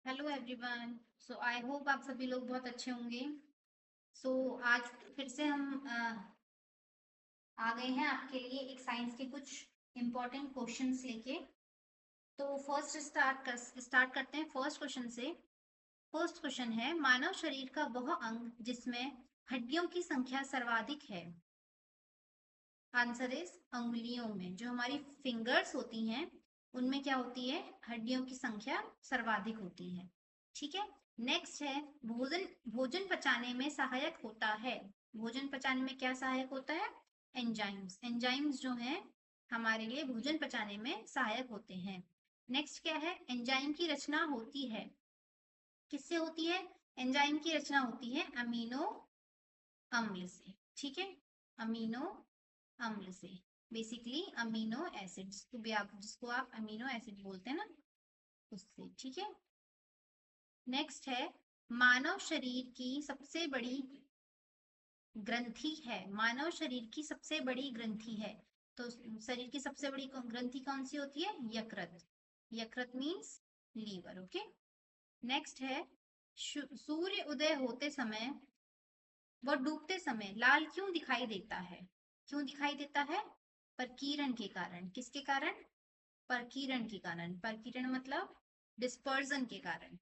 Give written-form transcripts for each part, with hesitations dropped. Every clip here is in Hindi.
Hello everyone. आई होप आप सभी लोग बहुत अच्छे होंगे। आज फिर से हम आ गए हैं आपके लिए एक साइंस के कुछ इम्पोर्टेंट क्वेश्चंस लेके। तो स्टार्ट करते हैं फर्स्ट क्वेश्चन से। फर्स्ट क्वेश्चन है, मानव शरीर का वह अंग जिसमें हड्डियों की संख्या सर्वाधिक है। आंसर इज अंगुलियों में, जो हमारी फिंगर्स होती हैं उनमें क्या होती है, हड्डियों की संख्या सर्वाधिक होती है। ठीक है। नेक्स्ट है, भोजन भोजन पचाने में सहायक होता है। भोजन पचाने में क्या सहायक होता है? एंजाइम्स। एंजाइम्स जो है हमारे लिए भोजन पचाने में सहायक होते हैं। नेक्स्ट क्या है, एंजाइम की रचना होती है। किससे होती है? एंजाइम की रचना होती है अमीनो अम्ल से। ठीक है, अमीनो अम्ल से, बेसिकली अमीनो एसिड्स तो भी आप जिसको आप अमीनो एसिड बोलते हैं ना, उससे। ठीक है। नेक्स्ट है, मानव शरीर की सबसे बड़ी ग्रंथि है। मानव शरीर की सबसे बड़ी ग्रंथि है, तो शरीर की सबसे बड़ी ग्रंथि कौन सी होती है? यकृत। यकृत मीन्स लीवर। ओके। नेक्स्ट है, सूर्य उदय होते समय व डूबते समय लाल क्यों दिखाई देता है? क्यों दिखाई देता है? प्रकीर्णन के कारण। किसके कारण? प्रकीर्णन के कारण। प्रकीर्णन मतलब डिस्पर्जन के कारण।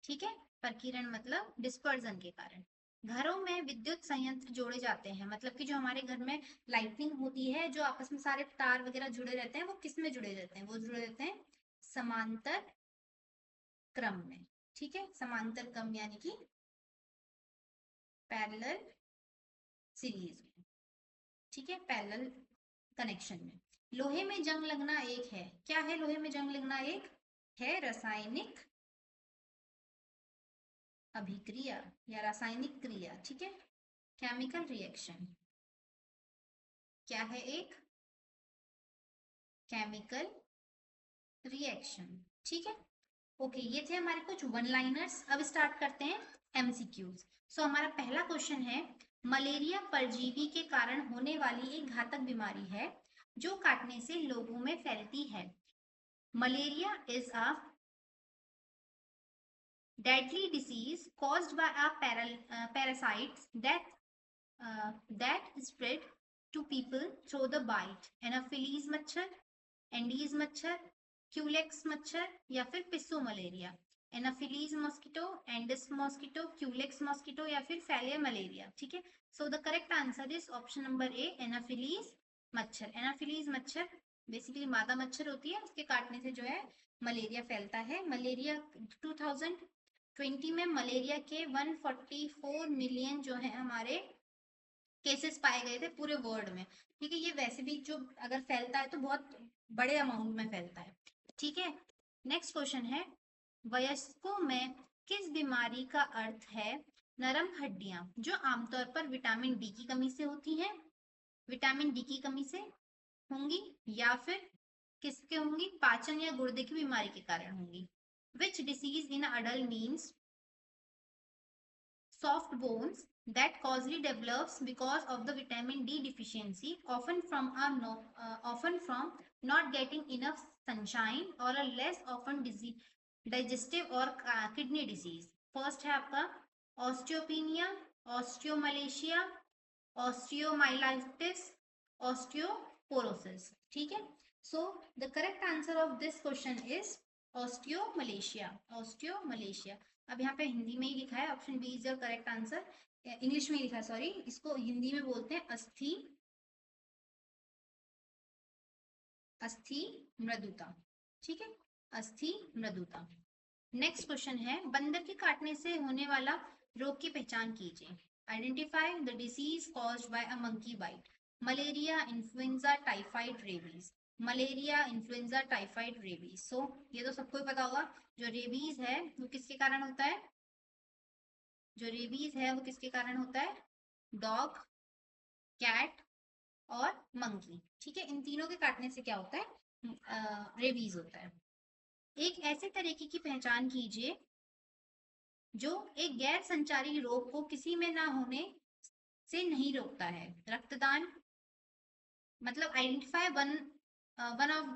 ठीक है, प्रकीर्णन मतलब डिस्पर्जन के कारण। घरों में विद्युत संयंत्र जोड़े जाते हैं, मतलब कि जो हमारे घर में लाइटनिंग होती है, जो आपस में सारे तार वगैरह जुड़े रहते हैं, वो किस में जुड़े रहते हैं? वो जुड़े रहते हैं समांतर क्रम में। ठीक है, समांतर क्रम यानी कि पैरेलल सीरीज में। ठीक है, पैरेलल कनेक्शन में। लोहे में जंग लगना एक है, क्या है? लोहे में जंग लगना एक है रासायनिक अभिक्रिया या रासायनिक क्रिया। ठीक है, केमिकल रिएक्शन। क्या है? एक केमिकल रिएक्शन। ठीक है। ओके, ये थे हमारे कुछ वन लाइनर्स। अब स्टार्ट करते हैं एमसीक्यूज। हमारा पहला क्वेश्चन है, मलेरिया परजीवी के कारण होने वाली एक घातक बीमारी है जो काटने से लोगों में फैलती है। Malaria is a deadly disease caused by a parasites that spread to people through the bite। Anopheles मच्छर, एंडीज मच्छर, क्यूलेक्स मच्छर या फिर पिस्सो malaria. Anopheles mosquito, Aedes mosquito, Culex mosquito या फिर फैलिया मलेरिया। ठीक है। The correct answer is option number A, Anopheles मच्छर। एनाफिलीज मच्छर बेसिकली मादा मच्छर होती है, उसके काटने से जो है मलेरिया फैलता है। मलेरिया 2020 में मलेरिया के 144 मिलियन जो है हमारे केसेस पाए गए थे पूरे वर्ल्ड में। ठीक है, ये वैसे भी जो अगर फैलता है तो बहुत बड़े अमाउंट में फैलता है। ठीक है। नेक्स्ट क्वेश्चन है, वयस्कों में किस बीमारी का अर्थ है नरम हड्डियां, जो आमतौर पर विटामिन डी की कमी से होती हैं? विटामिन डी की कमी से होंगी या फिर किसके होंगी? पाचन या गुर्दे की बीमारी के कारण होंगी। Which disease in adult means soft bones that causally develops because of the vitamin D deficiency, often from not getting enough sunshine or a less often digestive or kidney disease। First है आपका ऑस्टियोपिनिया, ऑस्टियोमलेशिया, ऑस्टियोमाइलाइटिस, ऑस्टियोपोरोसिस। ठीक है। The correct answer of this question is osteomalacia. Osteomalacia. अब यहाँ पे हिंदी में ही लिखा है, option B is your correct answer. English में लिखा है, सॉरी, इसको हिंदी में बोलते हैं अस्थि अस्थि मृदुता। ठीक है, अस्थि मृदुता। नेक्स्ट क्वेश्चन है, बंदर के काटने से होने वाला रोग की पहचान कीजिए। Identify the disease caused by a monkey bite. Malaria, influenza, typhoid, rabies. Malaria, influenza, typhoid, rabies. ये तो सबको ही पता होगा, जो रेबीज है वो किसके कारण होता है? जो रेबीज है वो किसके कारण होता है? डॉग, कैट और मंकी। ठीक है, इन तीनों के काटने से क्या होता है? रेबीज होता है। एक ऐसे तरीके की पहचान कीजिए जो एक गैर संचारी रोग को किसी में ना होने से नहीं रोकता है। रक्तदान, मतलब identify one one of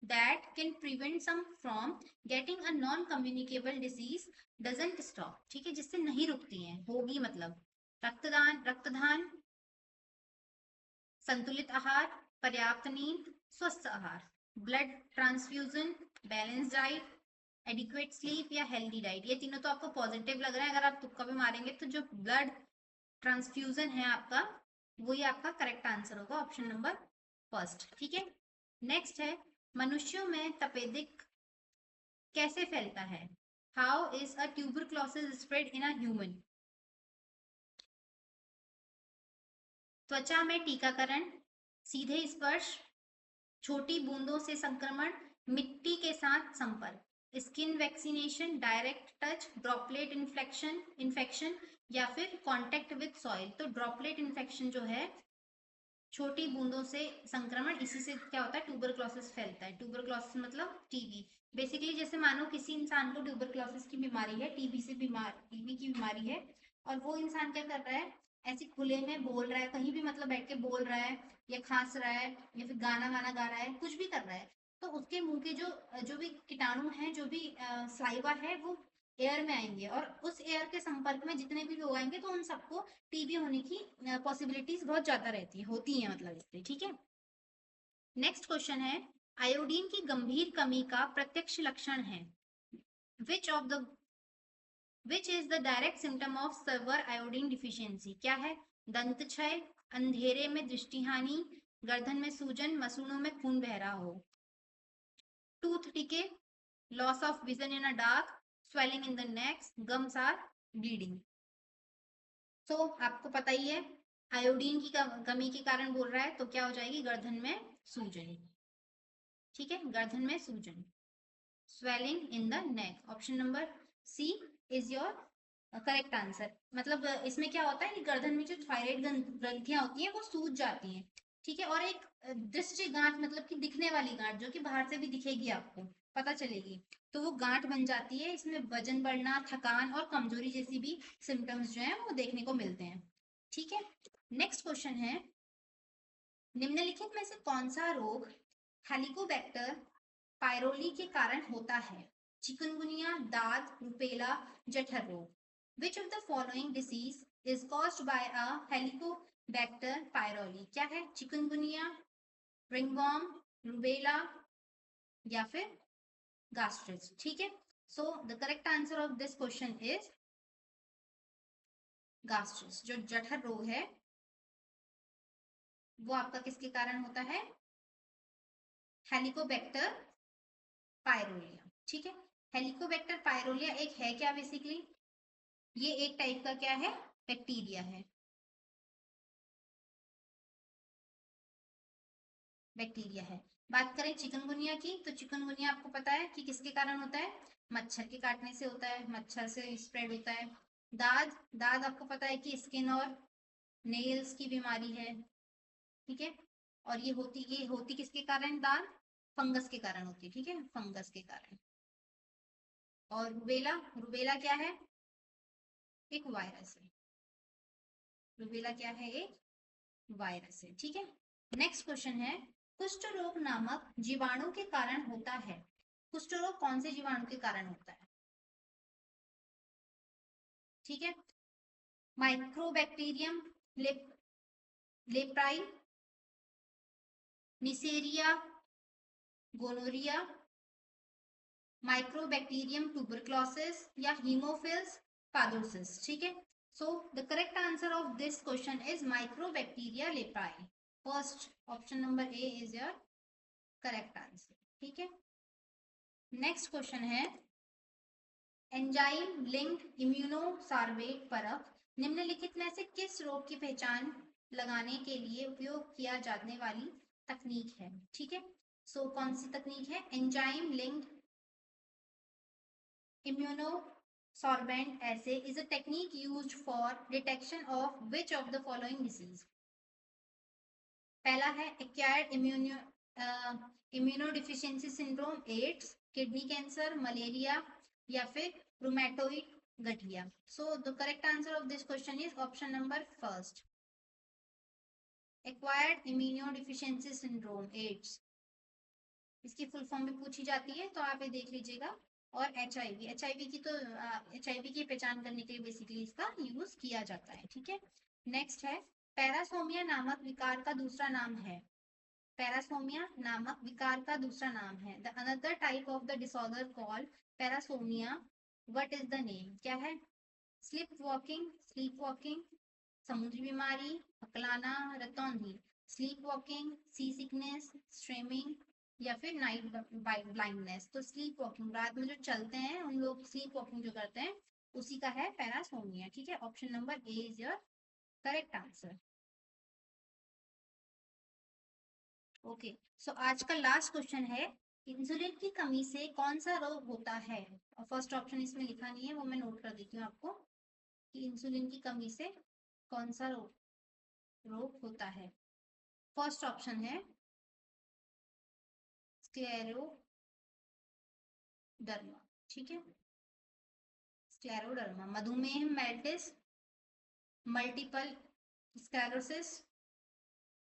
that can prevent some from getting a non communicable disease doesn't stop, ठीक है, जिससे नहीं रुकती हैं, होगी मतलब रक्तदान, संतुलित आहार, पर्याप्त नींद, स्वस्थ आहार, blood transfusion, balance diet, adequate sleep या हेल्दी डाइट। ये तीनों तो आपको पॉजिटिव लग रहा है, अगर आप तुक्का भी मारेंगे तो जो ब्लड ट्रांसफ्यूजन है आपका, वही आपका करेक्ट आंसर होगा, ऑप्शन नंबर फर्स्ट, ठीक है। नेक्स्ट है, मनुष्यों में तपेदिक कैसे फैलता है? How is a tuberculosis spread in a human? त्वचा में टीकाकरण, सीधे स्पर्श, छोटी बूंदों से संक्रमण, मिट्टी के साथ संपर्क, skin vaccination, direct touch, droplet infection या फिर कांटेक्ट विद सॉइल। तो ड्रॉपलेट इन्फेक्शन जो है, छोटी बूंदों से संक्रमण, इसी से क्या होता है, ट्यूबरक्लोसिस फैलता है। ट्यूबरक्लोसिस मतलब टीबी। बेसिकली जैसे मानो किसी इंसान को ट्यूबरक्लोसिस की बीमारी है, टीबी की बीमारी है, और वो इंसान क्या कर रहा है, ऐसे खुले में बोल रहा है, कहीं भी मतलब बैठ के बोल रहा है, या खांस रहा है, या फिर गाना वाना गा रहा है, कुछ भी कर रहा है, तो उसके मुंह के जो भी कीटाणु हैं, जो भी सलाइवा है, वो एयर में आएंगे, और उस एयर के संपर्क में जितने भी लोग आएंगे, तो उन सबको टीबी होने की पॉसिबिलिटीज बहुत ज्यादा रहती है, होती है मतलब इससे, ठीक है। नेक्स्ट क्वेश्चन है, आयोडीन की गंभीर कमी का प्रत्यक्ष लक्षण है, विच of the which is the direct symptom of server iodine deficiency? क्या है? दंत क्षय, अंधेरे में दृष्टि हानि, गर्दन में सूजन, मसूड़ों में खून बह रहा हो, tooth decay, loss of vision in a dark, swelling in the neck, gums are bleeding. तो आपको पता ही है, आयोडीन की कमी के कारण बोल रहा है, तो क्या हो जाएगी, गर्दन में सूजन, ठीक है, गर्दन में सूजन, swelling in the neck, option number C is your correct answer. मतलब इसमें क्या होता है कि गर्दन में जो थायराइड ग्रंथियां होती हैं, वो सूज जाती हैं, ठीक है, और एक दृष्टि गांठ, मतलब कि दिखने वाली गांठ, जो कि बाहर से भी दिखेगी, आपको पता चलेगी, तो वो गांठ बन जाती है, इसमें वजन बढ़ना, थकान और कमजोरी जैसी भी सिम्टम्स जो हैं वो देखने को मिलते हैं, ठीक है। नेक्स्ट क्वेश्चन है, निम्नलिखित में से कौन सा रोग हेलिकोबैक्टर पायरोली के कारण होता है? चिकनगुनिया, दाद, रुपेला, जठर रोग। Which of the following disease is caused by a Helicobacter pylori? क्या है? चिकनगुनिया, रिंगवर्म, रुबेला या फिर गास्ट्रिच, ठीक है। So the correct answer of this question is gastritis. जो जठर रोग है, वो आपका किसके कारण होता है? हेलिकोबैक्टर पायरोलिया, ठीक है। हेलिकोबैक्टर पायरोलिया एक है क्या? बेसिकली ये एक टाइप का क्या है? बैक्टीरिया है, बैक्टीरिया है। बात करें चिकनगुनिया की, तो चिकनगुनिया आपको पता है कि किसके कारण होता है? मच्छर के काटने से होता है, मच्छर से स्प्रेड होता है। दाद, दाद आपको पता है कि स्किन और नेल्स की बीमारी है, ठीक है, और ये होती किसके कारण? दाद फंगस के कारण होती है, ठीक है, फंगस के कारण। और रुबेला, रुबेला क्या है? एक वायरस है, रुबेला क्या है? एक वायरस है, ठीक है। नेक्स्ट क्वेश्चन है, कुष्ठ रोग नामक जीवाणु के कारण होता है। कुष्ठ रोग कौन से जीवाणु के कारण होता है? ठीक है, mycobacterium leprae, Neisseria, gonorrhoea, mycobacterium tuberculosis या हीमोफिल्स पादोसिस, ठीक है। So the correct answer of this question is mycobacteria leprae. First option number A is your correct answer, ठीक है। नेक्स्ट क्वेश्चन है, एंजाइम लिंक्ड इम्यूनोसार्वेट परख निम्नलिखित में से किस रोग की पहचान लगाने के लिए उपयोग किया जाने वाली तकनीक है? ठीक है, सो कौन सी तकनीक है? Enzyme linked immunosorbent assay is a technique used for detection of which of the following disease? पहला है acquired immunodeficiency syndrome, AIDS, kidney cancer, malaria या फिर रूमेटोइड गठिया। So the correct answer of this question is option number first, acquired immunodeficiency syndrome, AIDS. इसकी फुल फॉर्म भी पूछी जाती है, तो आप ये देख लीजिएगा। और एचआईवी की तो एचआईवी की पहचान करने के लिए बेसिकली इसका यूज किया जाता है, ठीक है। नेक्स्ट है, पैरासोमिया नामक विकार का दूसरा नाम है। पैरासोमिया नामक विकार का दूसरा नाम है। The another type of the disorder called parasomnia, what is the name? क्या है? स्लीप वॉकिंग, समुद्री बीमारी, अकलाना, रतौंधी। Sleep walking, sea sickness, streaming, या फिर नाइट ब्लाइंडनेस। तो स्लीप वॉकिंग, रात में जो चलते हैं उन लोग स्लीप वॉकिंग जो करते हैं उसी का है पैरासोमिया, ठीक है। Option number A is your correct answer. Okay, so आज का लास्ट क्वेश्चन है, इंसुलिन की कमी से कौन सा रोग होता है? और फर्स्ट ऑप्शन इसमें लिखा नहीं है, वो मैं नोट कर देती हूँ आपको, कि इंसुलिन की कमी से कौन सा रोग होता है। फर्स्ट ऑप्शन है स्क्लेरोडर्मा, ठीक है, स्क्लेरोडर्मा, मधुमेह मेलिटस, मल्टीपल स्क्लेरोसिस,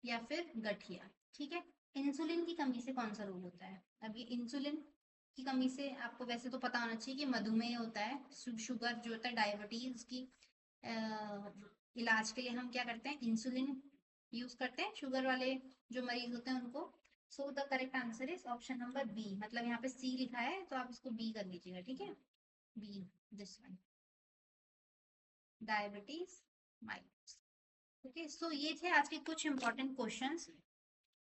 या फिर गठिया, ठीक है। इंसुलिन की कमी से कौन सा रोग होता है? अब ये इंसुलिन की कमी से आपको वैसे तो पता होना चाहिए कि मधुमेह होता है, शुगर जो होता है, डायबिटीज की इलाज के लिए हम क्या करते हैं, इंसुलिन यूज करते हैं, शुगर वाले जो मरीज होते हैं उनको। So the correct answer is option number B, मतलब यहाँ पे सी लिखा है तो आप इसको बी कर लीजिएगा, ठीक है, B, this one, diabetes milds. Okay, so ये थे आज के कुछ इंपॉर्टेंट क्वेश्चंस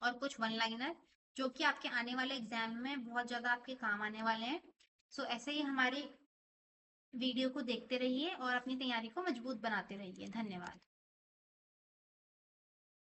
और कुछ वन लाइनर जो कि आपके आने वाले एग्जाम में बहुत ज़्यादा आपके काम आने वाले हैं। सो ऐसे ही हमारी वीडियो को देखते रहिए और अपनी तैयारी को मजबूत बनाते रहिए। धन्यवाद।